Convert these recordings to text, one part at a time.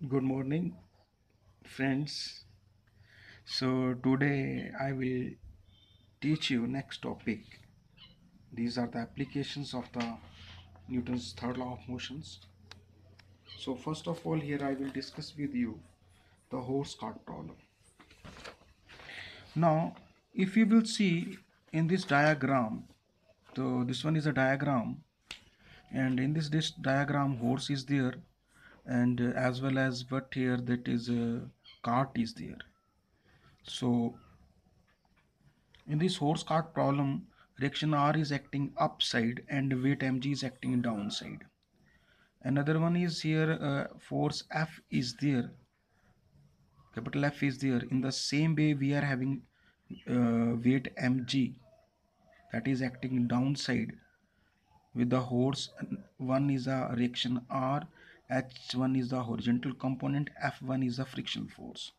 Good morning, friends. So today I will teach you next topic. These are the applications of the Newton's third law of motions. So first of all, here I will discuss with you the horse cart problem. Now, if you will see in this diagram, so this one is a diagram, and in this diagram, horse is there, and as well as what here that is a cart is there. So in this horse cart problem, reaction R is acting upside and weight mg is acting downside. Another one is here force F is there, capital F is there. In the same way we are having weight mg that is acting downside with the horse. One is a reaction R, H1 is the horizontal component, F1 is the friction force.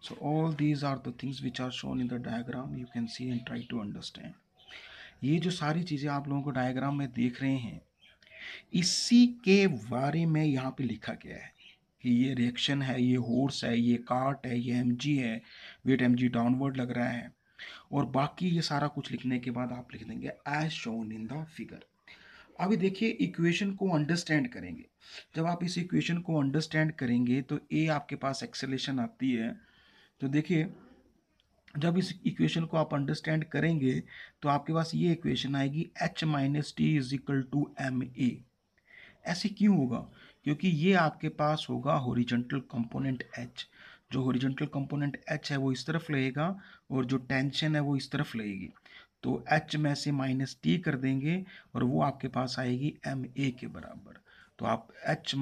So all these are the things which are shown in the diagram. You can see and try to understand. ये जो सारी चीज़ें आप लोगों को diagram में देख रहे हैं, इसी के बारे में यहाँ पे लिखा गया है कि ये रिएक्शन है, ये हॉर्स है, ये कार्ट है, ये एमजी है, वेट एमजी डाउनवर्ड लग रहा है, और बाकी ये सारा कुछ लिखने के बाद आप लिख देंगे as shown in the figure. अभी देखिए इक्वेशन को अंडरस्टैंड करेंगे। जब आप इस इक्वेशन को अंडरस्टैंड करेंगे तो ए आपके पास एक्सेलेरेशन आती है। तो देखिए जब इस इक्वेशन को आप अंडरस्टैंड करेंगे तो आपके पास ये इक्वेशन आएगी h minus T is equal to M A. ऐसे क्यों होगा? क्योंकि ये आपके पास होगा हॉरिजॉन्टल कंपोनेंट h। जो हॉरिजॉन्टल कंपोनेंट h है वो इस तरफ लगेगा और जो टेंशन है वो इस तरफ लगेगी। तो h में से माइनस टी कर देंगे और वो आपके पास आएगी एम ए के बराबर। तो आप एच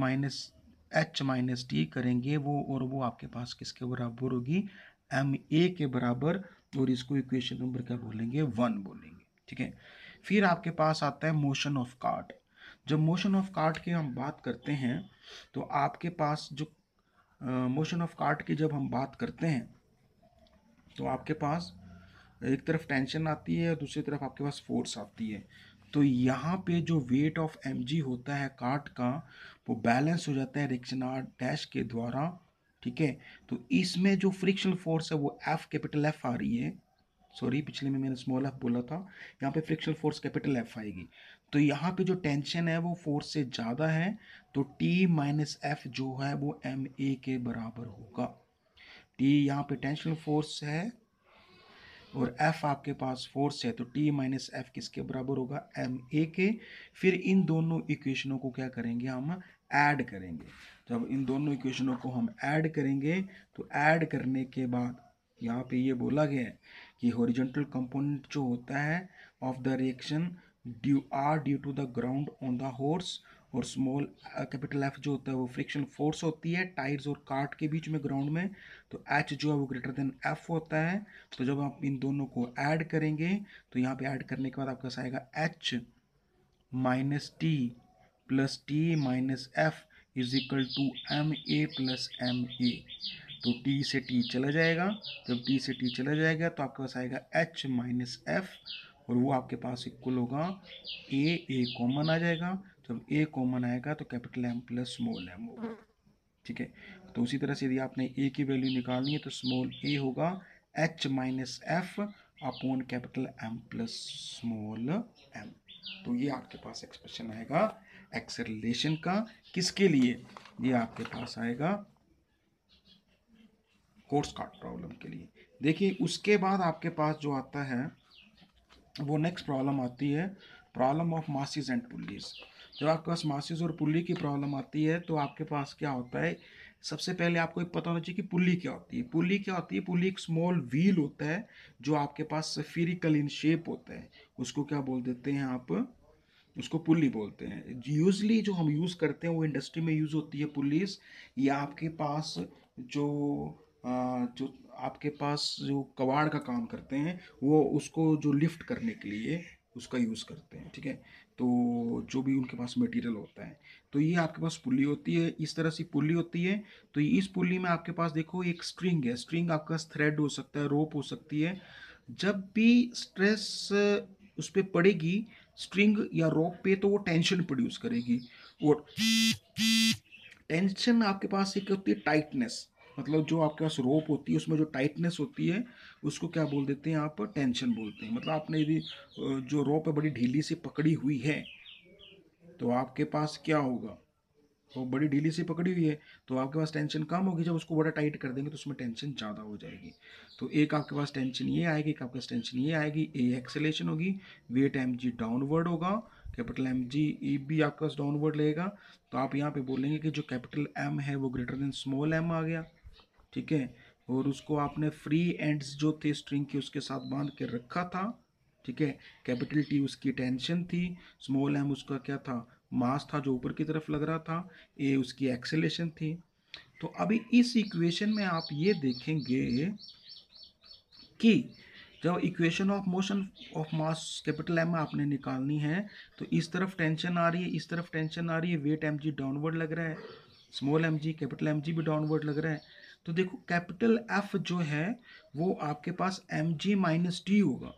माइनस टी करेंगे वो, और वो आपके पास किसके बराबर होगी? एम ए के बराबर। और इसको इक्वेशन नंबर क्या बोलेंगे? 1 बोलेंगे। ठीक है। फिर आपके पास आता है मोशन ऑफ कार्ट। जब मोशन ऑफ कार्ट की हम बात करते हैं तो आपके पास जो मोशन ऑफ कार्ट की जब हम बात करते हैं तो आपके पास एक तरफ टेंशन आती है और दूसरी तरफ आपके पास फोर्स आती है। तो यहाँ पे जो वेट ऑफ mg होता है कार्ट का, वो बैलेंस हो जाता है रिएक्शन आर डैश के द्वारा। ठीक है। तो इसमें जो फ्रिक्शनल फोर्स है वो एफ, कैपिटल एफ आ रही है। सॉरी, पिछले में मैंने स्मॉल एफ बोला था, यहाँ पे फ्रिक्शनल फोर्स कैपिटल एफ आएगी। तो यहाँ पे जो टेंशन है वो फोर्स से ज़्यादा है, तो टी माइनस एफ जो है वो एम ए के बराबर होगा। टी यहाँ पे टेंशनल फोर्स है और F आपके पास फोर्स है, तो T माइनस एफ किसके बराबर होगा? एम ए के। फिर इन दोनों इक्वेशनों को क्या करेंगे? हम ऐड करेंगे। जब इन दोनों इक्वेशनों को हम ऐड करेंगे तो ऐड करने के बाद यहाँ पे ये बोला गया है कि हॉरिजॉन्टल कंपोनेंट जो होता है of the reaction due to the ground on the horse, और स्मॉल कैपिटल एफ जो होता है वो फ्रिक्शन फोर्स होती है टायर्स और कार्ट के बीच में ग्राउंड में। तो एच जो है वो ग्रेटर देन एफ होता है। तो जब आप इन दोनों को ऐड करेंगे तो यहाँ पे ऐड करने के बाद आपके पास आएगा H minus T minus F is equal to M A plus M A. तो टी से टी चला जाएगा। जब टी से टी चला जाएगा तो आपके पास आएगा एच माइनस एफ, और वो आपके पास इक्वल होगा ए कॉमन आ जाएगा। जब ए कॉमन आएगा तो capital M plus small M होगा। ठीक है। तो उसी तरह से यदि आपने ए की वैल्यू निकालनी है तो स्मॉल ए होगा H minus F upon capital M plus small M. तो ये आपके पास एक्सप्रेशन आएगा एक्सेलरेशन का। किसके लिए? ये आपके पास आएगा कोर्स कार्ट प्रॉब्लम के लिए। देखिए उसके बाद आपके पास जो आता है वो नेक्स्ट प्रॉब्लम आती है प्रॉब्लम ऑफ मासेस एंड पुल्लीज। जब आपके पास मासेस और पुल्ली की प्रॉब्लम आती है तो आपके पास क्या होता है? सबसे पहले आपको एक पता होना चाहिए कि पुल्ली क्या होती है। पुल्ली क्या होती है? पुल्ली एक स्मॉल व्हील होता है जो आपके पास स्फीरिकल इन शेप होता है। उसको क्या बोल देते हैं आप? उसको पुल्ली बोलते हैं। यूजली जो हम यूज़ करते हैं वो इंडस्ट्री में यूज़ होती है पुल्लीज, या आपके पास जो जो आपके पास जो कबाड़ का काम करते हैं वो उसको जो लिफ्ट करने के लिए उसका यूज़ करते हैं। ठीक है। तो जो भी उनके पास मटेरियल होता है, तो ये आपके पास पुल्ली होती है। इस तरह से पुल्ली होती है। तो इस पुल्ली में आपके पास देखो एक स्ट्रिंग है। स्ट्रिंग आपके पास थ्रेड हो सकता है, रोप हो सकती है। जब भी स्ट्रेस उस पर पड़ेगी स्ट्रिंग या रोप पे, तो वो टेंशन प्रोड्यूस करेगी। और टेंशन आपके पास एक होती है टाइटनेस, मतलब जो आपके पास रोप होती है उसमें जो टाइटनेस होती है उसको क्या बोल देते हैं आप, टेंशन बोलते हैं। मतलब आपने यदि जो रोप है बड़ी ढीली से पकड़ी हुई है तो आपके पास क्या होगा, वो बड़ी ढीली से पकड़ी हुई है तो आपके पास टेंशन कम होगी, जब उसको बड़ा टाइट कर देंगे तो उसमें टेंशन ज़्यादा हो जाएगी। तो एक आपके पास टेंशन ये आएगी, एक आपके पास टेंशन ये आएगी, ए एक्सेलेशन होगी, वेट एम जी डाउनवर्ड होगा, कैपिटल एम जी ई भी आपके पास डाउनवर्ड लेगा। तो आप यहाँ पे बोलेंगे कि जो कैपिटल एम है वो ग्रेटर देन स्मॉल एम आ गया, ठीक है। और उसको आपने फ्री एंड्स जो थे स्ट्रिंग के उसके साथ बांध के रखा था, ठीक है। कैपिटल टी उसकी टेंशन थी, स्मॉल एम उसका क्या था, मास था जो ऊपर की तरफ लग रहा था, ए उसकी एक्सेलेशन थी। तो अभी इस इक्वेशन में आप ये देखेंगे कि जब equation of motion of mass capital M आपने निकालनी है तो इस तरफ टेंशन आ रही है, इस तरफ टेंशन आ रही है, वेट एम जी डाउनवर्ड लग रहा है, small M G capital M G भी डाउनवर्ड लग रहा है। तो देखो कैपिटल एफ जो है वो आपके पास एम जी माइनस टी होगा।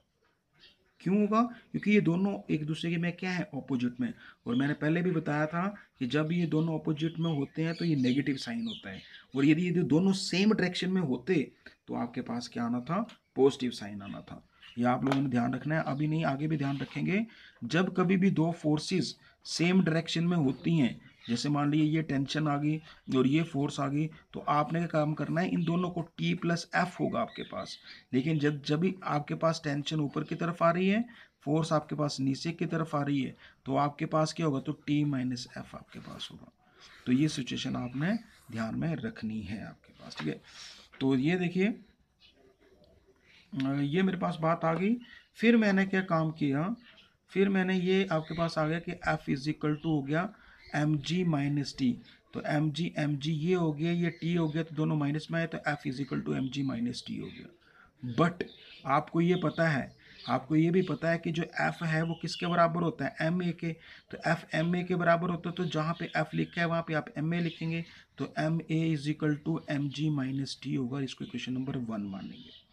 क्यों होगा, क्योंकि ये दोनों एक दूसरे के में क्या है, ऑपोजिट में। और मैंने पहले भी बताया था कि जब ये दोनों ऑपोजिट में होते हैं तो ये नेगेटिव साइन होता है, और यदि ये दोनों सेम डायरेक्शन में होते तो आपके पास क्या आना था, पॉजिटिव साइन आना था। ये आप लोगों ने ध्यान रखना है, अभी नहीं आगे भी ध्यान रखेंगे। जब कभी भी दो फोर्सेस सेम डायरेक्शन में होती हैं, जैसे मान लीजिए ये टेंशन आ गई और ये फोर्स आ गई, तो आपने क्या काम करना है, इन दोनों को T प्लस एफ होगा आपके पास। लेकिन जब जब भी आपके पास टेंशन ऊपर की तरफ आ रही है, फोर्स आपके पास नीचे की तरफ आ रही है, तो आपके पास क्या होगा, तो T माइनस एफ आपके पास होगा। तो ये सिचुएशन आपने ध्यान में रखनी है आपके पास, ठीक है। तो ये देखिए ये मेरे पास बात आ गई। फिर मैंने क्या काम किया, फिर मैंने ये आपके पास आ गया कि F इज इक्वल टू हो गया एम जी माइनस टी। तो एम जी ये हो गया, ये टी हो गया, तो दोनों माइनस में आए तो F is equal to M G minus T हो गया। बट आपको ये पता है, आपको ये भी पता है कि जो F है वो किसके बराबर होता है, एम ए के। तो F एम ए के बराबर होता है, तो जहाँ पे F लिखा है वहाँ पे आप एम ए लिखेंगे, तो M A is equal to M G minus T होगा। इसको इक्वेशन नंबर 1 मानेंगे।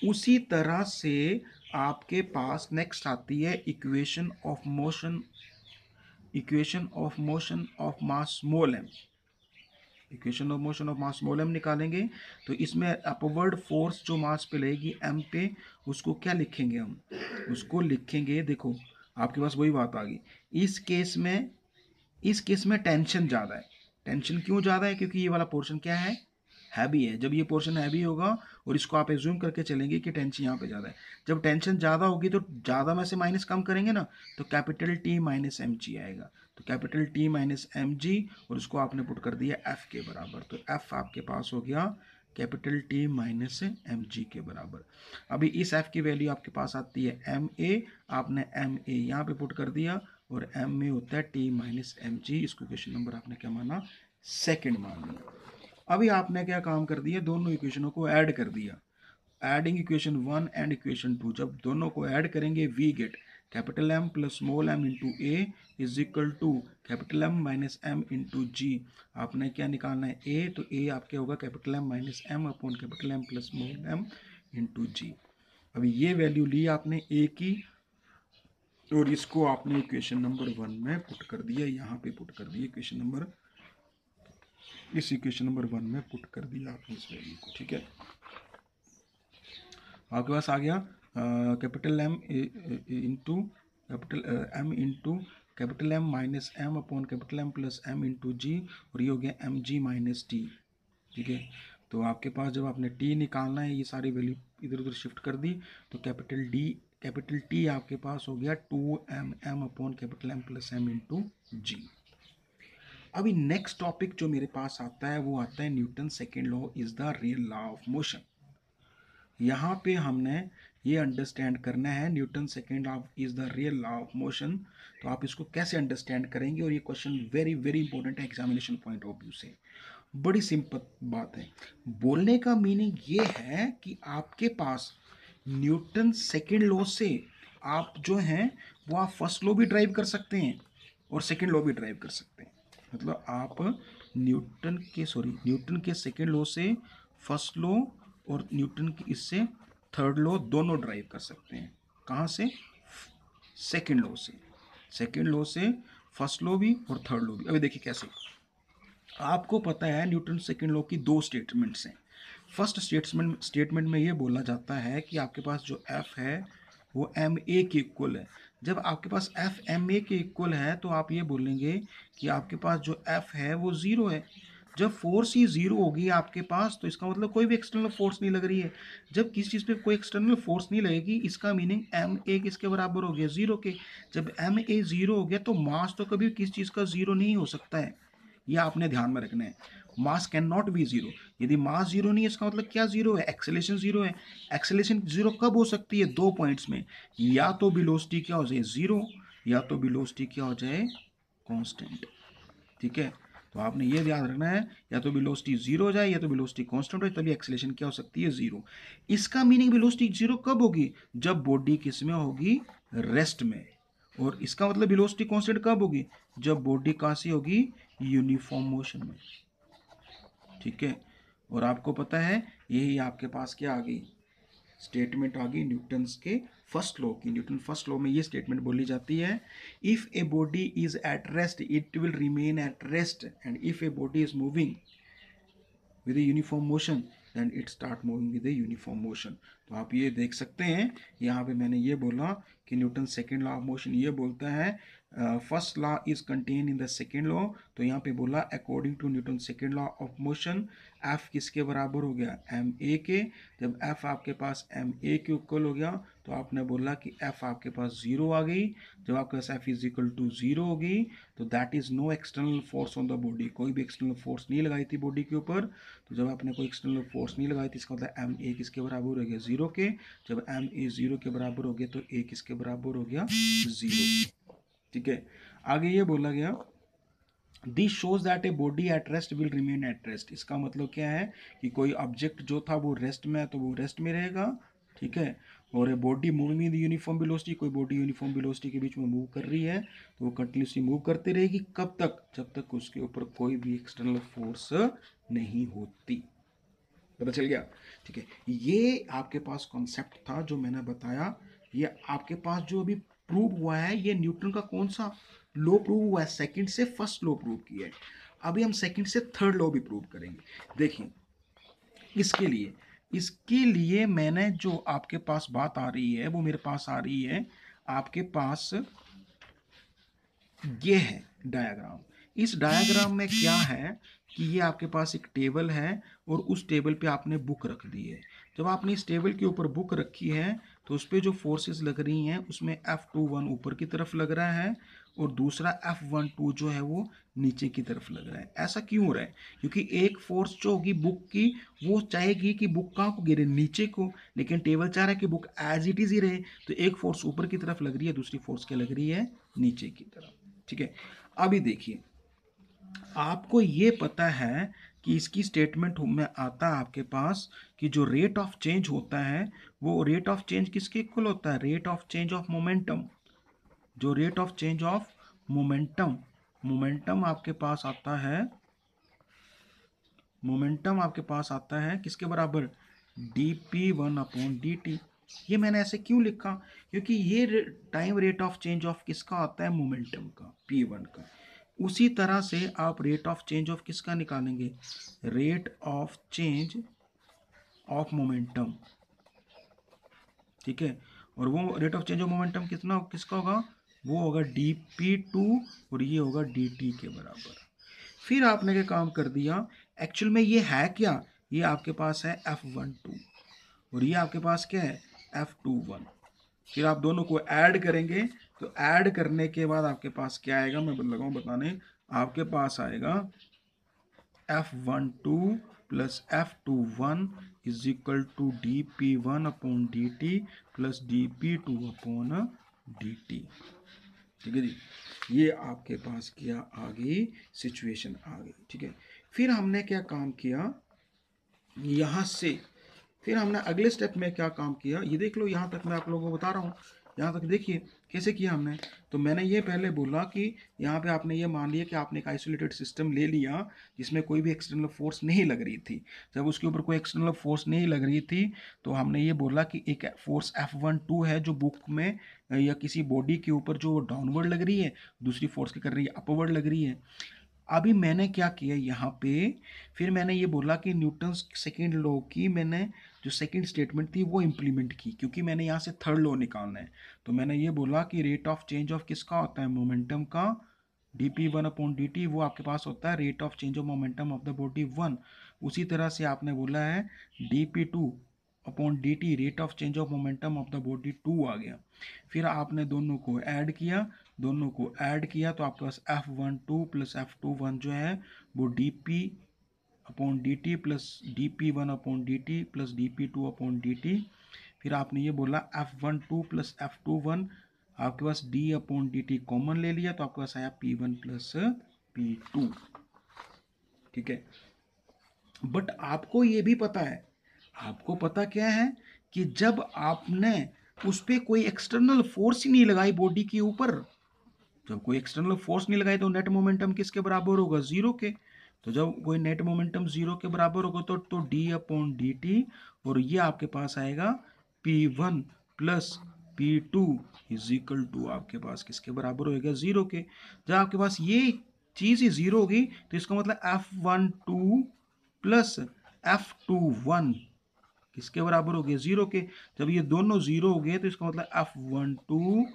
उसी तरह से आपके पास नेक्स्ट आती है equation of motion, equation of motion of mass mole M. Equation of motion of mass mole M निकालेंगे तो इसमें अपवर्ड फोर्स जो मास पे लगेगी एम पे, उसको क्या लिखेंगे हम, उसको लिखेंगे, देखो आपके पास वही बात आ गई। इस केस में, इस केस में टेंशन ज़्यादा है। टेंशन क्यों ज़्यादा है, क्योंकि ये वाला पोर्शन क्या है, हैवी है। जब ये पोर्शन हैवी होगा और इसको आप एज्यूम करके चलेंगे कि टेंशन यहाँ पे ज़्यादा है, जब टेंशन ज़्यादा होगी तो ज़्यादा में से माइनस कम करेंगे ना, तो capital T minus M G आएगा। तो capital T minus M G, और उसको आपने पुट कर दिया एफ के बराबर, तो एफ आपके पास हो गया capital T minus M G के बराबर। अभी इस एफ की वैल्यू आपके पास आती है एम ए, आपने एम ए यहाँ पे पुट कर दिया, और एम ए होता है टी माइनस एम जी। इसको क्वेश्चन नंबर आपने क्या माना, सेकंड मान लिया। अभी आपने क्या काम कर दिया, दोनों इक्वेशनों को ऐड कर दिया। एडिंग इक्वेशन 1 एंड इक्वेशन 2, जब दोनों को ऐड करेंगे we get capital M plus small M into A is equal to capital M minus M into G. आपने क्या निकालना है, ए, तो ए आपके होगा capital M minus M upon capital M plus small M into G. अभी ये value ली आपने ए की, और इसको आपने इक्वेशन नंबर 1 में पुट कर दिया, यहाँ पे पुट कर दिया इक्वेशन नंबर, इस इक्वेशन नंबर 1 में पुट कर दिया आपने इस वैल्यू को, ठीक है। आपके पास आ गया capital M into capital M into capital M minus M upon capital M plus M into G, और ये हो गया एम जी माइनस टी, ठीक है। तो आपके पास जब आपने टी निकालना है, ये सारी वैल्यू इधर उधर शिफ्ट कर दी, तो कैपिटल टी आपके पास हो गया 2m upon capital M plus M into G. अभी नेक्स्ट टॉपिक जो मेरे पास आता है वो आता है Newton second law is the real law of motion. यहाँ पे हमने ये अंडरस्टैंड करना है Newton second law is the real law of motion. तो आप इसको कैसे अंडरस्टैंड करेंगे, और ये क्वेश्चन वेरी वेरी इंपॉर्टेंट है एग्जामिनेशन पॉइंट ऑफ व्यू से। बड़ी सिंपल बात है, बोलने का मीनिंग ये है कि आपके पास न्यूटन सेकेंड लॉ से आप जो हैं वो आप फर्स्ट लॉ भी ड्राइव कर सकते हैं और सेकेंड लॉ भी ड्राइव कर सकते हैं। मतलब आप न्यूटन के सेकेंड लॉ से फर्स्ट लॉ, और न्यूटन की इससे थर्ड लॉ दोनों ड्राइव कर सकते हैं। कहाँ से, सेकेंड लॉ से। सेकेंड लॉ से फर्स्ट लॉ भी और थर्ड लॉ भी। अभी देखिए कैसे, आपको पता है न्यूटन सेकंड लॉ की दो स्टेटमेंट्स हैं। फर्स्ट स्टेटमेंट में ये बोला जाता है कि आपके पास जो एफ है वो एम ए के इक्वल है। जब आपके पास एफ एम ए के इक्वल है तो आप ये बोलेंगे कि आपके पास जो एफ है वो ज़ीरो है। जब फोर्स ही ज़ीरो होगी आपके पास तो इसका मतलब कोई भी एक्सटर्नल फोर्स नहीं लग रही है। जब किसी चीज़ पे कोई एक्सटर्नल फोर्स नहीं लगेगी इसका मीनिंग एम ए किसके बराबर हो गया, ज़ीरो के। जब एम ए ज़ीरो हो गया तो मास तो कभी किसी चीज़ का ज़ीरो नहीं हो सकता है, ये आपने ध्यान में रखना है। मास कैन नॉट बी जीरो। यदि मास जीरो नहीं है इसका मतलब क्या जीरो है, एक्सेलेरेशन जीरो है। एक्सेलेरेशन जीरो कब हो सकती है, दो पॉइंट्स में, या तो वेलोसिटी क्या हो जाए जीरो, या तो वेलोसिटी क्या हो जाए कांस्टेंट। ठीक है, तो आपने ये ध्यान रखना है, या तो वेलोसिटी जीरो हो जाए या तो वेलोसिटी कांस्टेंट हो, तभी एक्सेलेरेशन क्या हो सकती है, जीरो। इसका मीनिंग वेलोसिटी जीरो कब होगी, जब बॉडी किस में होगी, रेस्ट में। और इसका मतलब वेलोसिटी कांस्टेंट कब होगी, जब बॉडी कहां से होगी, यूनिफॉर्म मोशन में। ठीक है, और आपको पता है यही आपके पास क्या आ गई, स्टेटमेंट आ गई न्यूटन्स के फर्स्ट लॉ की। न्यूटन फर्स्ट लॉ में ये स्टेटमेंट बोली जाती है, if a body is at rest it will remain at rest, and if a body is moving with a uniform motion then it start moving with a uniform motion. तो आप ये देख सकते हैं, यहाँ पे मैंने ये बोला कि Newton second law of motion ये बोलता है first law is contain in the second law. तो यहाँ पे बोला according to Newton second law of motion F किसके बराबर हो गया, एम ए के। जब एफ आपके पास एम ए के इक्वल हो गया तो आपने बोला कि एफ आपके पास जीरो आ गई। जब आपके पास F is equal to zero हो गई तो that is no external force on the body, कोई भी एक्सटर्नल फोर्स नहीं लगाई थी बॉडी के ऊपर। तो जब आपने कोई एक्सटर्नल फोर्स नहीं लगाई थी इसका मतलब एम ए किसके बराबर हो गया, जीरो के। जब एम ए जीरो के बराबर हो गया तो ए किसके बराबर हो गया, जीरो। ठीक है, आगे ये बोला गया this shows that a body at rest will remain at rest. इसका मतलब क्या है कि कोई ऑब्जेक्ट जो था वो रेस्ट में है तो वो रेस्ट में रहेगा। ठीक है, और body moving in uniform velocity, कोई बॉडी यूनिफॉर्म वेलोसिटी के बीच में मूव कर रही है तो वो कंटिन्यूसली मूव करती रहेगी। कब तक, जब तक उसके ऊपर कोई भी एक्सटर्नल फोर्स नहीं होती। पता चल गया। ठीक है, ये आपके पास कॉन्सेप्ट था जो मैंने बताया। ये आपके पास जो अभी प्रूव हुआ है ये न्यूटन का कौन सा लॉ प्रूव हुआ है, सेकंड से फर्स्ट लॉ प्रूव किया है। अभी हम सेकंड से थर्ड लॉ भी प्रूव करेंगे। देखिए इसके लिए मैंने जो आपके पास बात आ रही है वो मेरे पास आ रही है, आपके पास ये है डायग्राम। इस डायग्राम में क्या है कि ये आपके पास एक टेबल है और उस टेबल पे आपने बुक रख दी है। जब आपने इस टेबल के ऊपर बुक रखी है तो उस पर जो फोर्सेस लग रही हैं उसमें F21 ऊपर की तरफ लग रहा है और दूसरा F12 जो है वो नीचे की तरफ लग रहा है। ऐसा क्यों हो रहा है, क्योंकि एक फोर्स जो होगी बुक की वो चाहेगी कि बुक कहाँ को गिरे, नीचे को, लेकिन टेबल चाह रहा है कि बुक एज इट इज ही रहे। तो एक फोर्स ऊपर की तरफ लग रही है, दूसरी फोर्स क्या लग रही है, नीचे की तरफ। ठीक है, अभी देखिए आपको ये पता है कि इसकी स्टेटमेंट में आता है आपके पास कि जो रेट ऑफ चेंज होता है वो रेट ऑफ चेंज किसके इक्वल होता है, rate of change of momentum. जो rate of change of momentum, momentum आपके पास आता है, मोमेंटम आपके पास आता है किसके बराबर, dp1/dt। ये मैंने ऐसे क्यों लिखा, क्योंकि ये time rate of change of किसका आता है, मोमेंटम का, p1 का। उसी तरह से आप रेट ऑफ चेंज ऑफ किसका निकालेंगे, rate of change of momentum. ठीक है, और वो rate of change of momentum कितना किसका होगा, वो होगा dp2 और ये होगा dt के बराबर। फिर आपने क्या काम कर दिया, एक्चुअल में ये है क्या, ये आपके पास है F12 और ये आपके पास क्या है, F21। फिर आप दोनों को ऐड करेंगे तो ऐड करने के बाद आपके पास क्या आएगा, मैं लगा हूँ बताने, आपके पास आएगा F12 plus F21 is equal to dp1/dt plus dp2/dt। ठीक है जी, ये आपके पास क्या आ गई, सिचुएशन आ गई। ठीक है, फिर हमने क्या काम किया यहाँ से, फिर हमने अगले स्टेप में क्या काम किया ये देख लो। यहाँ तक मैं आप लोगों को बता रहा हूँ, यहाँ तक देखिए कैसे किया हमने। तो मैंने ये पहले बोला कि यहाँ पे आपने ये मान लिया कि आपने एक आइसोलेटेड सिस्टम ले लिया जिसमें कोई भी एक्सटर्नल फोर्स नहीं लग रही थी। जब उसके ऊपर कोई एक्सटर्नल फोर्स नहीं लग रही थी तो हमने ये बोला कि एक फोर्स F12 है जो बुक में या किसी बॉडी के ऊपर जो डाउनवर्ड लग रही है, दूसरी फोर्स क्या कर रही है, अपवर्ड लग रही है। अभी मैंने क्या किया यहाँ पे, फिर मैंने ये बोला कि न्यूटन सेकेंड लॉ की मैंने जो सेकेंड स्टेटमेंट थी वो इम्प्लीमेंट की, क्योंकि मैंने यहाँ से थर्ड लॉ निकालना है। तो मैंने ये बोला कि रेट ऑफ चेंज ऑफ किसका होता है, मोमेंटम का, dp1/dt वो आपके पास होता है rate of change of momentum of the body 1। उसी तरह से आपने बोला है dp2/dt rate of change of momentum of the body 2 आ गया। फिर आपने दोनों को ऐड किया, तो आपके पास F12 प्लस F21 जो है वो dp/dt plus dp1/dt plus dp2/dt। फिर आपने ये बोला F12 प्लस F21, आपके पास d/dt कॉमन ले लिया तो आपके पास आया P1 प्लस P2। ठीक है, बट आपको ये भी पता है, आपको पता क्या है कि जब आपने उस पर कोई एक्सटर्नल फोर्स ही नहीं लगाई बॉडी के ऊपर, जब कोई एक्सटर्नल फोर्स नहीं लगाई तो नेट मोमेंटम किसके बराबर होगा, जीरो के। तो जब कोई नेट मोमेंटम जीरो के बराबर होगा तो d/dt, और ये आपके पास आएगा P1 plus P2 is equal to आपके पास किसके बराबर होगा, जीरो के। जब आपके पास ये चीज ही जीरो होगी तो इसका मतलब F12 प्लस F21 किसके बराबर हो गए, जीरो के। जब ये दोनों जीरो हो गए तो इसका मतलब F12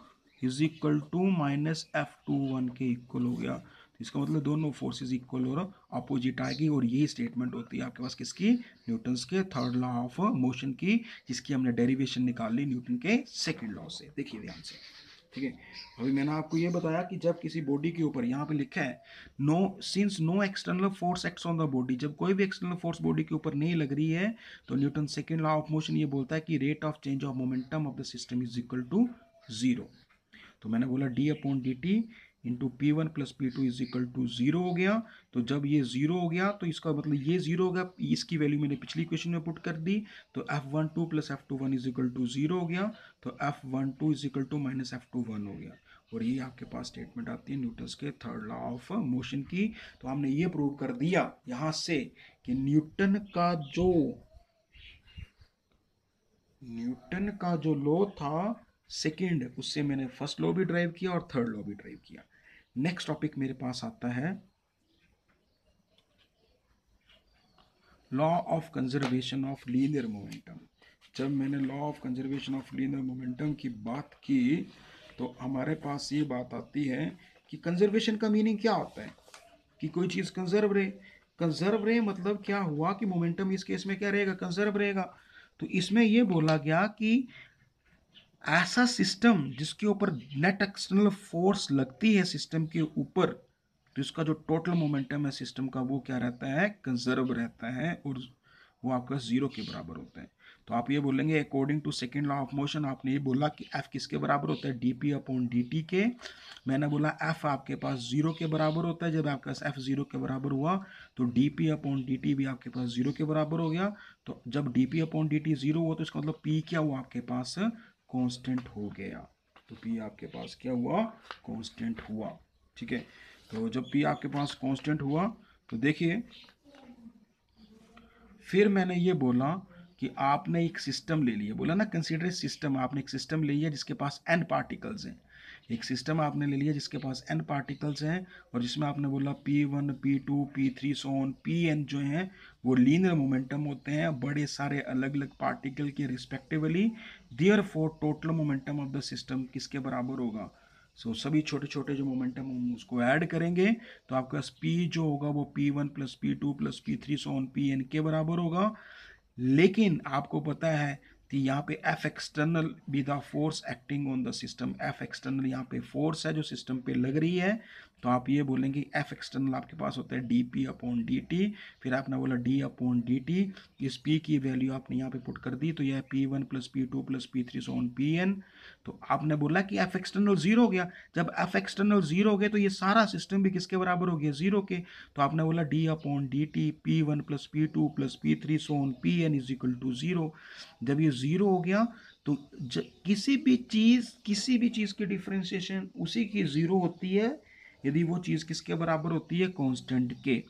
is equal to minus F21 के इक्वल हो गया। तो इसका मतलब दोनों फोर्सेस इक्वल और अपोजिट आएगी, और यही स्टेटमेंट होती है आपके पास किसकी, न्यूटन्स के थर्ड लॉ ऑफ मोशन की, जिसकी हमने डेरिवेशन निकाल ली न्यूटन के सेकेंड लॉ से। देखिए ध्यान से, ठीक है। अभी मैंने आपको ये बताया कि जब किसी बॉडी के ऊपर, यहाँ पे लिखा है no since no external force acts on the body, जब कोई भी एक्सटर्नल फोर्स बॉडी के ऊपर नहीं लग रही है तो Newton second law of motion ये बोलता है कि rate of change of momentum of the system is equal to zero. तो मैंने बोला d/dt into P1 plus P2 is equal to zero हो गया। तो जब ये जीरो हो गया तो इसका मतलब ये जीरो हो गया, इसकी वैल्यू मैंने पिछली क्वेश्चन में पुट कर दी, तो F12 plus F21 is equal to zero हो गया, तो F12 is equal to minus F21 हो गया। और ये आपके पास स्टेटमेंट आती है न्यूटन के थर्ड लॉ ऑफ मोशन की। तो हमने ये प्रूव कर दिया यहां से कि न्यूटन का जो लॉ था सेकेंड, उससे मैंने फर्स्ट लॉ भी ड्राइव किया और थर्ड लॉ भी ड्राइव किया। नेक्स्ट टॉपिक मेरे पास आता है law of conservation of linear momentum. जब मैंने law of conservation of linear momentum की बात की तो हमारे पास ये बात आती है कि कंजर्वेशन का मीनिंग क्या होता है, कि कोई चीज कंजर्व रहे। कंजर्व रहे मतलब क्या हुआ कि मोमेंटम इस केस में क्या रहेगा, कंजर्व रहेगा। तो इसमें यह बोला गया कि ऐसा सिस्टम जिसके ऊपर नेट एक्सटर्नल फोर्स लगती है सिस्टम के ऊपर, तो इसका जो टोटल मोमेंटम है सिस्टम का वो क्या रहता है, कंजर्व रहता है, और वो आपका जीरो के बराबर होता है। तो आप ये बोलेंगे according to second law of motion, आपने ये बोला कि एफ किसके बराबर होता है, dp/dt के। मैंने बोला एफ आपके पास जीरो के बराबर होता है। जब आपके पास एफ जीरो के बराबर हुआ तो dp/dt भी आपके पास जीरो के बराबर हो गया। तो जब dp/dt जीरो हुआ तो इसका मतलब p क्या हुआ आपके पास, कांस्टेंट हो गया। तो p आपके पास क्या हुआ, कांस्टेंट हुआ। ठीक है, तो जब p आपके पास कांस्टेंट हुआ तो देखिए, फिर मैंने ये बोला कि आपने एक सिस्टम ले लिया, बोला ना कंसीडर सिस्टम, आपने एक सिस्टम ले लिया जिसके पास n पार्टिकल्स हैं। एक सिस्टम आपने ले लिया जिसके पास n पार्टिकल्स हैं, और जिसमें आपने बोला P1 P2 P3 so on Pn जो हैं वो लीनियर मोमेंटम होते हैं बड़े सारे अलग अलग पार्टिकल के respectively. Therefore total momentum of the system किसके बराबर होगा, सभी छोटे छोटे जो मोमेंटम हम उसको ऐड करेंगे तो आपके पास P जो होगा वो P1 plus P2 plus P3 so on Pn के बराबर होगा। लेकिन आपको पता है कि यहाँ पे F external be the force acting on the system, F external यहाँ पे फोर्स है जो सिस्टम पे लग रही है। तो आप ये बोलेंगे F एक्सटर्नल आपके पास होता है dp/dt। फिर आपने बोला d/dt, इस p की वैल्यू आपने यहाँ पे पुट कर दी तो यह P1 plus P2 plus P3 so on Pn। तो आपने बोला कि F एक्सटर्नल जीरो हो गया। जब F एक्सटर्नल जीरो हो गया तो ये सारा सिस्टम भी किसके बराबर हो गया, जीरो के। तो आपने बोला d/dt P1 plus P2 plus P3 so on Pn is equal to zero. जब ये जीरो हो गया तो किसी भी चीज की डिफरेंशिएशन उसी की जीरो होती है यदि वो चीज किसके बराबर होती है, कांस्टेंट के।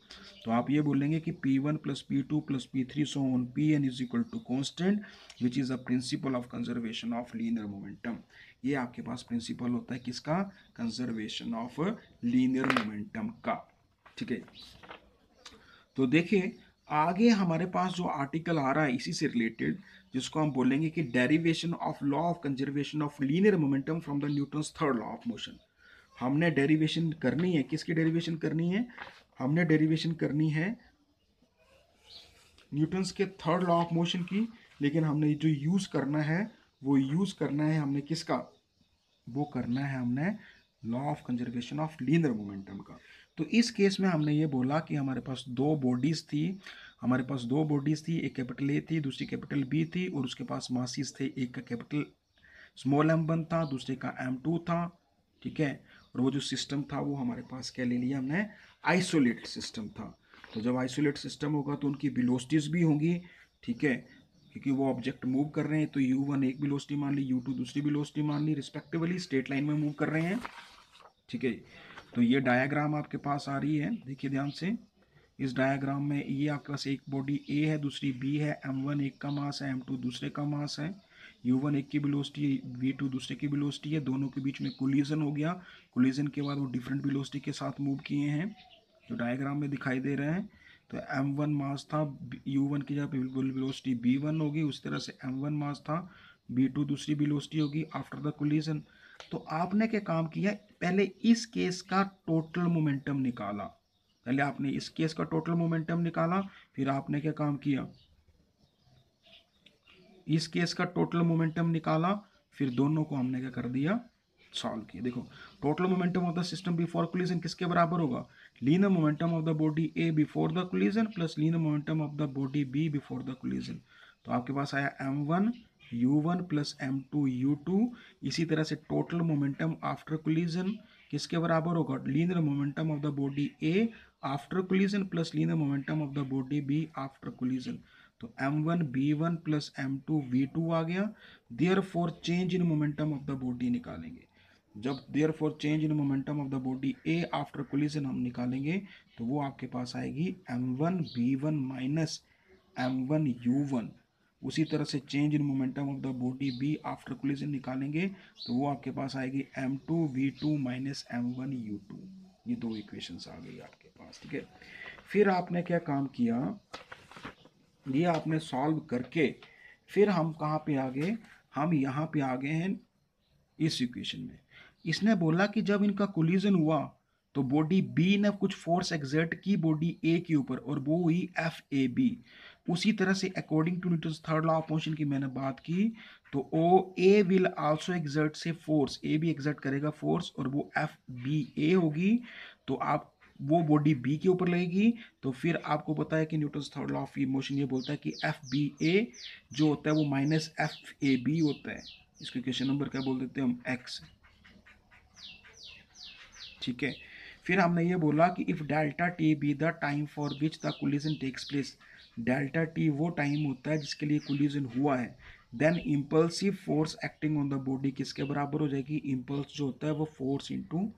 तो आप ये बोलेंगे कि P1 plus P2 plus P3 so on Pn is equal to constant which is a principle of conservation of linear momentum. ये आपके पास प्रिंसिपल होता है किसका, कंजर्वेशन ऑफ लीनियर मोमेंटम का। ठीक है, तो देखिए आगे हमारे पास जो आर्टिकल आ रहा है इसी से रिलेटेड, जिसको हम बोलेंगे कि derivation of law of conservation of linear momentum from the Newton's third law of motion. हमने डेरिवेशन करनी है, किसकी डेरिवेशन करनी है? हमने डेरिवेशन करनी है न्यूटन्स के थर्ड लॉ ऑफ मोशन की, लेकिन हमने जो यूज करना है वो यूज करना है हमने किसका? वो करना है हमने law of conservation of linear momentum का। तो इस केस में हमने ये बोला कि हमारे पास दो बॉडीज थी, हमारे पास दो बॉडीज थी, एक कैपिटल ए थी, दूसरी कैपिटल बी थी, और उसके पास मासीस थे, एक का कैपिटल स्मॉल m1 था, दूसरे का m2 था, ठीक है। और वो जो सिस्टम था वो हमारे पास क्या ले लिया हमने? आइसोलेट सिस्टम था। तो जब आइसोलेट सिस्टम होगा तो उनकी वेलोसिटीज भी होंगी, ठीक है, क्योंकि वो ऑब्जेक्ट मूव कर रहे हैं, तो u1 एक वेलोसिटी मान ली, u2 दूसरी वेलोसिटी मान ली, रिस्पेक्टिवली स्ट्रेट लाइन में मूव कर रहे हैं, ठीक है। तो ये डायग्राम आपके पास आ रही है, देखिए ध्यान से। इस डायग्राम में ये आपके पास एक बॉडी ए है, दूसरी बी है, m1 एक का मास है, m2 दूसरे का मास है, u1 एक की वेलोसिटी है, v2 दूसरे की वेलोसिटी है, दोनों के बीच में कोलिजन हो गया। कोलिजन के बाद वो डिफरेंट वेलोसिटी के साथ मूव किए हैं, जो डायग्राम में दिखाई दे रहे हैं। तो m1 मास था, u1 की जगह पे वेलोसिटी b1 होगी, उस तरह से m1 मास था, b2 दूसरी वेलोसिटी होगी आफ्टर द कोलिजन। तो आपने क्या काम किया? पहले इस केस का टोटल मोमेंटम निकाला, पहले आपने इस केस का टोटल मोमेंटम निकाला, फिर आपने क्या काम किया? इस केस का टोटल मोमेंटम निकाला, फिर दोनों को हमने क्या कर दिया? सॉल्व किया। देखो total momentum of the system before collision किसके बराबर होगा? Linear momentum of the body A before the collision plus linear momentum of the body B before the collision. तो आपके पास आया m1 u1 plus m2 u2। इसी तरह से total momentum after collision किसके बराबर होगा? Linear momentum of the body A after collision plus linear momentum of the body B after collision. तो m1 b1 plus m2 v2 आ गया। Therefore change in momentum of the body निकालेंगे। जब therefore change in momentum of the body A after collision हम निकालेंगे, तो वो आपके पास आएगी m1 b1 minus m1 u1। उसी तरह से change in momentum of the body B after collision निकालेंगे, तो वो आपके पास आएगी m2 v2 minus m1 u2। ये दो इक्वेशंस आ गई आपके पास, ठीक है। फिर आपने क्या काम किया? ये आपने सॉल्व करके फिर हम कहाँ पे आ गए? हम यहाँ पे आ गए हैं इस इक्वेशन में। इसने बोला कि जब इनका कोलिजन हुआ तो बॉडी बी ने कुछ फोर्स एक्सर्ट की बॉडी ए के ऊपर, और वो हुई एफ ए बी। उसी तरह से according to Newton's third law of motion की मैंने बात की, तो O A will also exert से फोर्स, ए भी एक्सर्ट करेगा फोर्स, और वो एफ बी ए होगी। तो आप वो बॉडी बी के ऊपर लगेगी। तो फिर आपको पता है कि Newton's third law of motion ये बोलता है कि एफ बी ए जो होता है वो माइनस एफ ए बी होता है। इसको इक्वेशन नंबर क्या बोल देते हैं हम? एक्स, ठीक है। फिर हमने ये बोला कि if delta T be the time for which the collision takes place, delta T वो टाइम होता है जिसके लिए कोलिजन हुआ है, then impulsive force acting on the body किसके बराबर हो जाएगी? इम्पल्स जो होता है वो फोर्स इनटू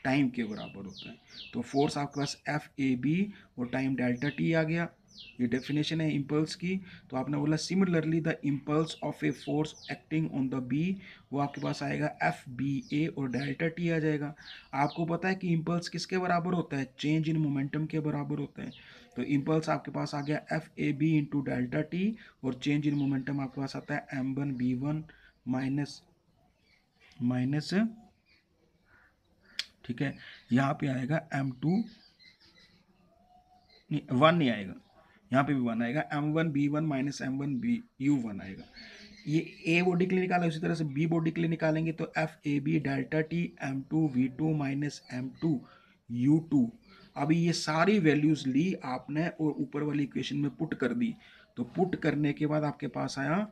टाइम के बराबर होता है। तो फोर्स आपके पास एफ ए बी और टाइम डेल्टा टी आ गया, ये डेफिनेशन है इम्पल्स की। तो आपने बोला similarly the impulse of a force acting on the B, वो आपके पास आएगा एफ बी ए और डेल्टा टी आ जाएगा। आपको पता है कि इम्पल्स किसके बराबर होता है? चेंज इन मोमेंटम के बराबर होता है। तो इम्पल्स आपके पास आ गया F A B into delta T, और चेंज इन मोमेंटम आपके पास आता है m1 b1 माइनस माइनस, ठीक है। यहाँ पे आएगा m2, नहीं 1 नहीं आएगा, यहाँ पे भी 1 आएगा, m1 b1 minus m1 b u1 आएगा। ये ए बॉडी के लिए निकाला, उसी तरह से बी बॉडी के लिए निकालेंगे, तो F A B delta T m2 v2 minus m2 u2। अभी ये सारी वैल्यूज ली आपने और ऊपर वाली इक्वेशन में पुट कर दी। तो पुट करने के बाद आपके पास आया,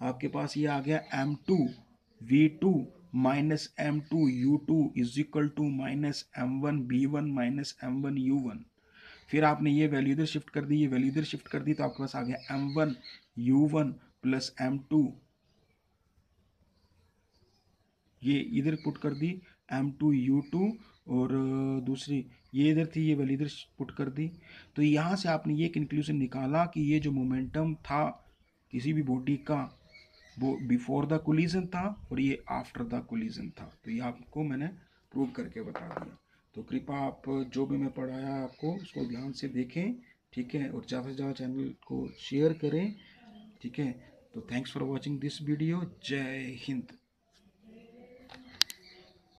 आपके पास ये आ गया m2 v2 minus m2 u2 is equal to minus m1 b1 minus m1 u1। फिर आपने ये वैल्यू इधर शिफ्ट कर दी, ये वैल्यू इधर शिफ्ट कर दी, तो आपके पास आ गया m1 u1 प्लस m2, ये इधर पुट कर दी m2 u2, और दूसरी ये इधर थी, ये वैल्यू इधर पुट कर दी। तो यहाँ से आपने ये कंक्लूजन निकाला कि ये जो मोमेंटम था किसी भी बॉडी का, वो बिफोर द कोलिजन था और ये आफ्टर द कोलिजन था। तो ये आपको मैंने प्रूव करके बता दिया। तो कृपया आप जो भी मैं पढ़ाया आपको उसको ध्यान से देखें, ठीक है, और ज़्यादा से ज़्यादा चैनल को शेयर करें, ठीक है। तो thanks for watching this video. जय हिंद।